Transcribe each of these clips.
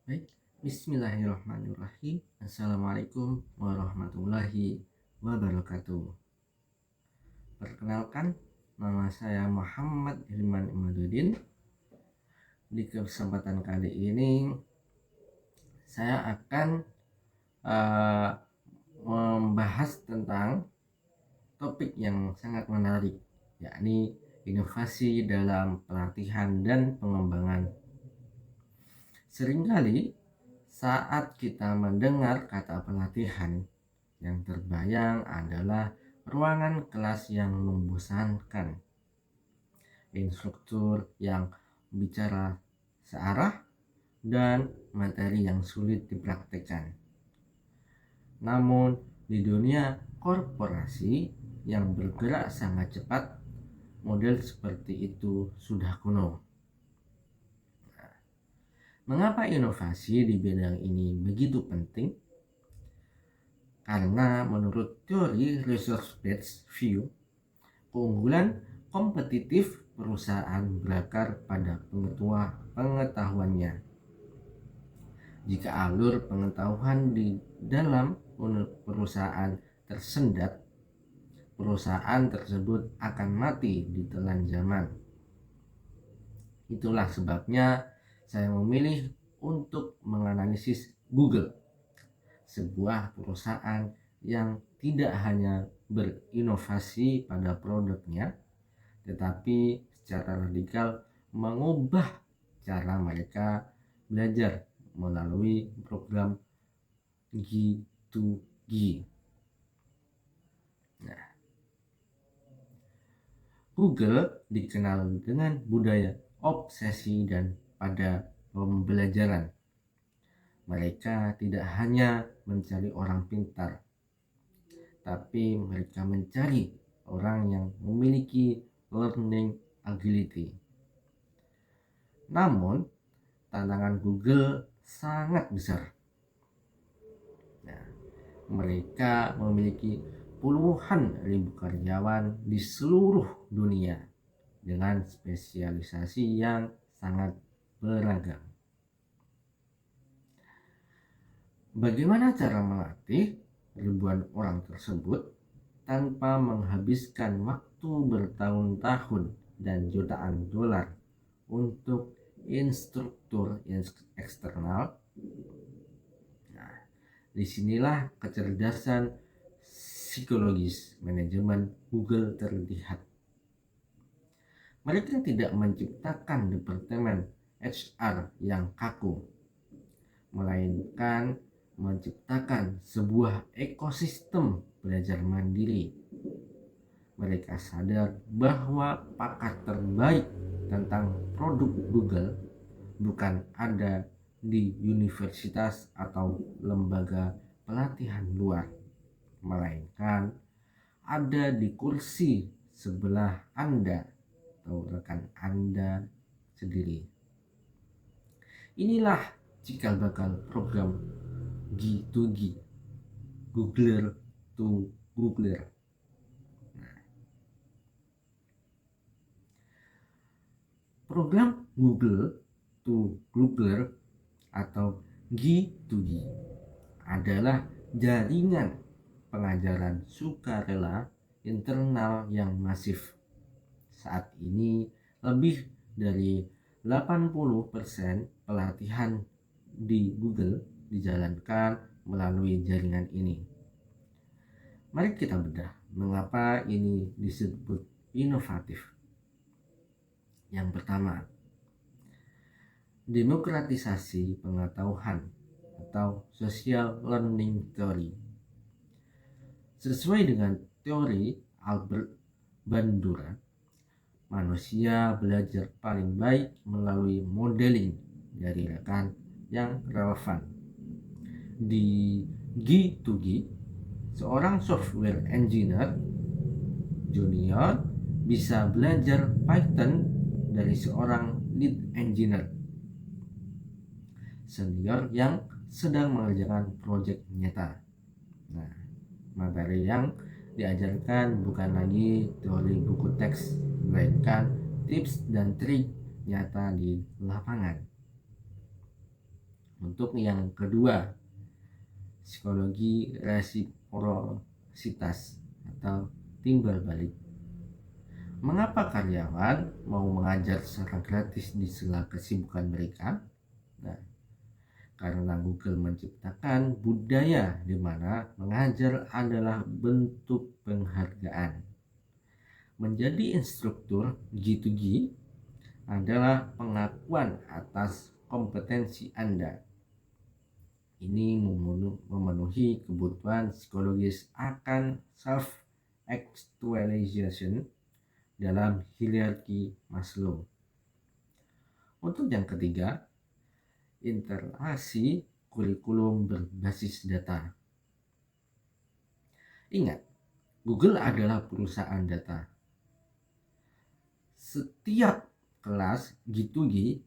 Baik, bismillahirrahmanirrahim. Assalamualaikum warahmatullahi wabarakatuh. Perkenalkan, nama saya Muhammad Hilman Imaduddin. Di kesempatan kali ini, saya akan uh, membahas tentang topik yang sangat menarik, yakni inovasi dalam pelatihan dan pengembangan. Seringkali saat kita mendengar kata pelatihan, yang terbayang adalah ruangan kelas yang membosankan, instruktur yang bicara searah, dan materi yang sulit dipraktikkan. Namun, di dunia korporasi yang bergerak sangat cepat, model seperti itu sudah kuno. Mengapa inovasi di bidang ini begitu penting? Karena menurut teori resource-based view, keunggulan kompetitif perusahaan berakar pada pengetahuannya. Jika alur pengetahuan di dalam perusahaan tersendat, perusahaan tersebut akan mati di telan zaman. Itulah sebabnya saya memilih untuk menganalisis Google, sebuah perusahaan yang tidak hanya berinovasi pada produknya, tetapi secara radikal mengubah cara mereka belajar melalui program G2G. Nah, Google dikenal dengan budaya obsesi dan pada pembelajaran. Mereka tidak hanya mencari orang pintar, tapi mereka mencari orang yang memiliki learning agility. Namun, tantangan Google sangat besar. Nah, mereka memiliki puluhan ribu karyawan di seluruh dunia dengan spesialisasi yang sangat beragam. Bagaimana cara melatih ribuan orang tersebut tanpa menghabiskan waktu bertahun-tahun dan jutaan dolar untuk instruktur eksternal? Nah, disinilah kecerdasan psikologis manajemen Google terlihat. Mereka tidak menciptakan departemen HR yang kaku, melainkan menciptakan sebuah ekosistem belajar mandiri. Mereka sadar bahwa pakar terbaik tentang produk Google bukan ada di universitas atau lembaga pelatihan luar, melainkan ada di kursi sebelah Anda atau rekan Anda sendiri. Inilah cikal bakal program G2G, Googler to Googler. Program Google to Googler atau G2G adalah jaringan pengajaran sukarela internal yang masif. Saat ini lebih dari 80% pelatihan di Google dijalankan melalui jaringan ini. Mari kita bedah mengapa ini disebut inovatif. Yang pertama, demokratisasi pengetahuan atau social learning theory. Sesuai dengan teori Albert Bandura, manusia belajar paling baik melalui modeling dari rekan yang relevan. Di G2G, seorang software engineer junior bisa belajar Python dari seorang lead engineer senior yang sedang mengerjakan proyek nyata. Nah, materi yang diajarkan bukan lagi teori buku teks, melainkan tips dan trik nyata di lapangan. Untuk yang kedua, psikologi resiprositas atau timbal balik. Mengapa karyawan mau mengajar secara gratis di sela kesibukan mereka? Nah, karena Google menciptakan budaya di mana mengajar adalah bentuk penghargaan. Menjadi instruktur G2G adalah pengakuan atas kompetensi Anda. Ini memenuhi kebutuhan psikologis akan self-actualization dalam hierarki Maslow. Untuk yang ketiga, interaksi kurikulum berbasis data. Ingat, Google adalah perusahaan data. Setiap kelas G2G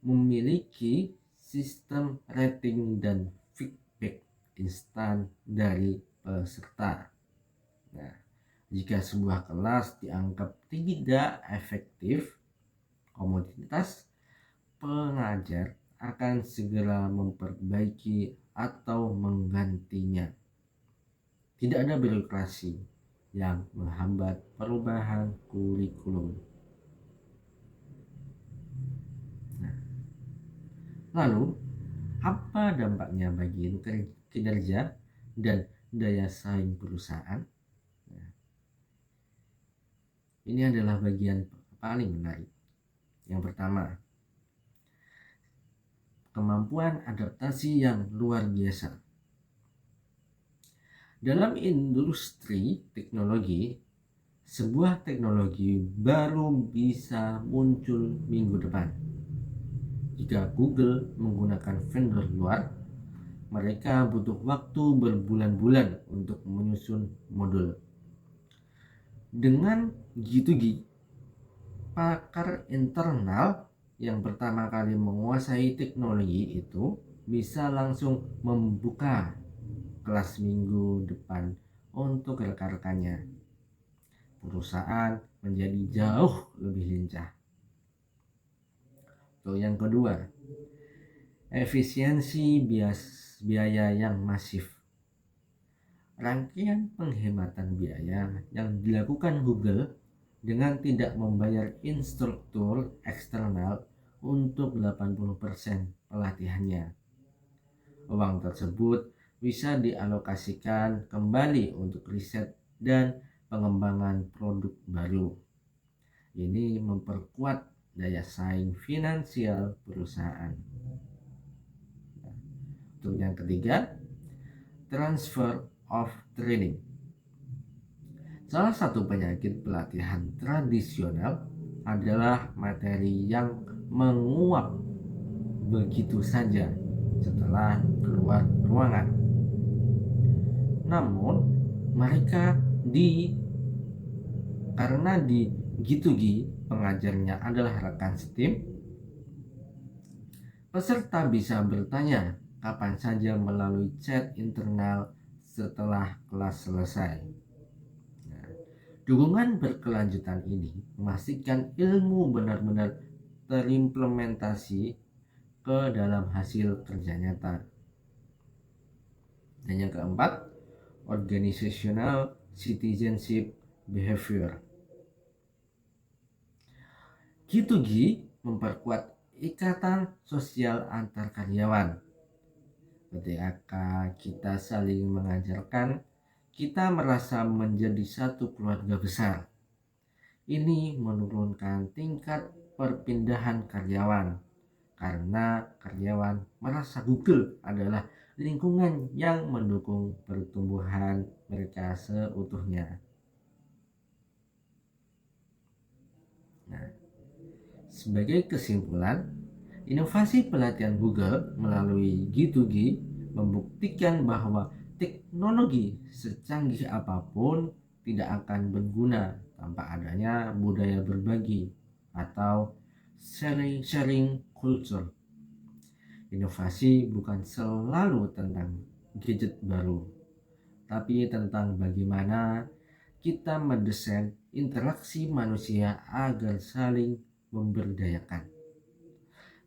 memiliki sistem rating dan feedback instan dari peserta. Nah, jika sebuah kelas dianggap tidak efektif, komunitas pengajar akan segera memperbaiki atau menggantinya. Tidak ada birokrasi yang menghambat perubahan kurikulum. Lalu, apa dampaknya bagi kinerja dan daya saing perusahaan? Nah, ini adalah bagian paling menarik. Yang pertama, kemampuan adaptasi yang luar biasa. Dalam industri teknologi, sebuah teknologi baru bisa muncul minggu depan. Jika Google menggunakan vendor luar, mereka butuh waktu berbulan-bulan untuk menyusun modul. Dengan G2G, pakar internal yang pertama kali menguasai teknologi itu bisa langsung membuka kelas minggu depan untuk rekan-rekannya. Perusahaan menjadi jauh lebih lincah. Untuk yang kedua, efisiensi biaya yang masif. Rangkaian penghematan biaya yang dilakukan Google dengan tidak membayar instruktur eksternal untuk 80% pelatihannya. Uang tersebut bisa dialokasikan kembali untuk riset dan pengembangan produk baru. Ini memperkuat daya saing finansial perusahaan. Untuk yang ketiga, transfer of training. Salah satu penyakit pelatihan tradisional adalah materi yang menguap begitu saja setelah keluar ruangan. Namun mereka karena di G2G pengajarnya adalah rekan setim, peserta bisa bertanya kapan saja melalui chat internal setelah kelas selesai. Nah, dukungan berkelanjutan ini memastikan ilmu benar-benar terimplementasi ke dalam hasil kerja nyata. Dan yang keempat, organizational citizenship behavior. G2G memperkuat ikatan sosial antar karyawan. Ketika kita saling mengajarkan, kita merasa menjadi satu keluarga besar. Ini menurunkan tingkat perpindahan karyawan karena karyawan merasa Google adalah lingkungan yang mendukung pertumbuhan mereka seutuhnya. Nah, sebagai kesimpulan, inovasi pelatihan Google melalui G2G membuktikan bahwa teknologi secanggih apapun tidak akan berguna tanpa adanya budaya berbagi atau sharing culture. Inovasi bukan selalu tentang gadget baru, tapi tentang bagaimana kita mendesain interaksi manusia agar saling memberdayakan.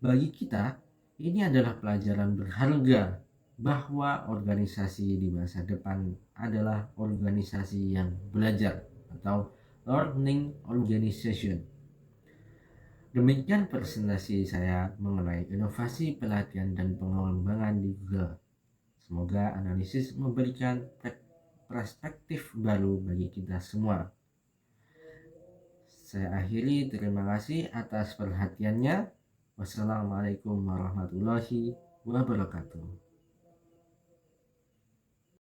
Bagi kita, Ini adalah pelajaran berharga bahwa organisasi di masa depan adalah organisasi yang belajar atau learning organization. Demikian presentasi saya mengenai inovasi pelatihan dan pengembangan di Google. Semoga analisis memberikan perspektif baru bagi kita semua. Saya akhiri, terima kasih atas perhatiannya. Wassalamualaikum warahmatullahi wabarakatuh.